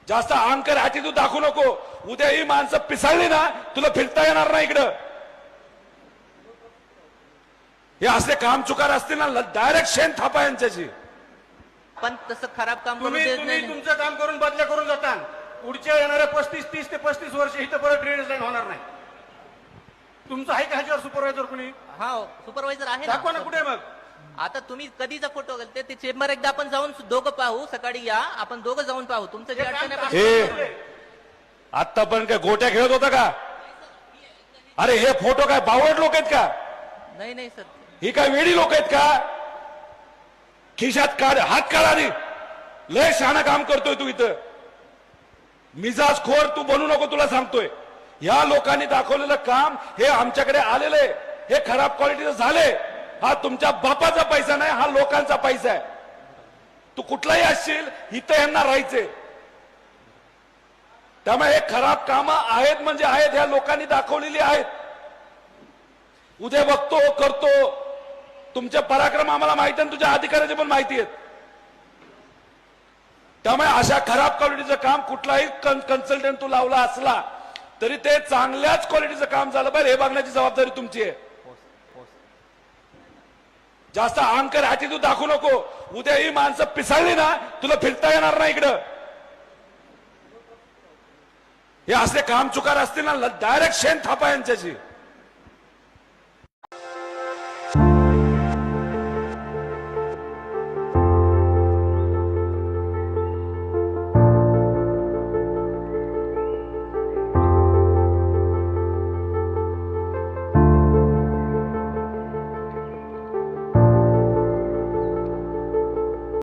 जास्त अहंकार ऍटिट्यूड दाखवू नको. उद्या ही माणसं पिसाळली ना तुला फिरता येणार नाही इकडं. हे असले काम चुकार असतील ना डायरेक्ट शेण थापा यांच्याशी. पण तसं खराब काम करून देत तुम्ही नाही. तुमचं काम करून बदल्या करून जाता. पुढच्या येणाऱ्या 30 ते 35 वर्ष इथं परत ड्रेनेज लाईन होणार नाही. तुमचं आहे का ह्याच्यावर सुपरवायझर कुणी? हा सुपरवायझर आहे दाखवा ना कुठे मग. आता तुम्ही कधीचा फोटो ते चेंबर एकदा आपण जाऊन दोघं पाहू. सकाळी या आपण दोघं जाऊन पाहू. तुमचं जे अडचण आहे हे आता पण काय गोट्या खेळत होता का? अरे हे फोटो काय बावड लोक आहेत का? नाही नाही सर. ही काय वेडी लोक आहेत का? खिशात काढ हात काढ आधी. लय शहाणा काम करतोय तू इथं. मिजाज खोर तू बनू नको तुला सांगतोय. या लोकांनी दाखवलेलं काम हे आमच्याकडे आलेलं आहे. हे खराब क्वालिटीचं झाले. हा तुमच्या बापाचा पैसा नाही, हा लोकांचा पैसा आहे. तू कुठलाही असशील इथं यांना राहायचे. त्यामुळे हे खराब कामं आहेत म्हणजे आहेत. ह्या लोकांनी दाखवलेली आहेत. उद्या बघतो करतो. तुमचे पराक्रम आम्हाला माहिती आहे, तुझ्या अधिकाऱ्याचे पण माहिती आहेत. त्यामुळे अशा खराब क्वालिटीचं काम कुठलाही कन्सल्टंट तू लावला असला तरी ते चांगल्याच क्वालिटीचं काम झालं पाहिजे हे बघण्याची जबाबदारी तुमची आहे. जास्त अहंकार ऍटिट्यूड दाखवू नको. उद्या ही माणसं पिसाळली ना तुला फिरता येणार नाही इकडं. हे असले काम चुकार असतील ना डायरेक्ट शेण थापा यांच्याशी.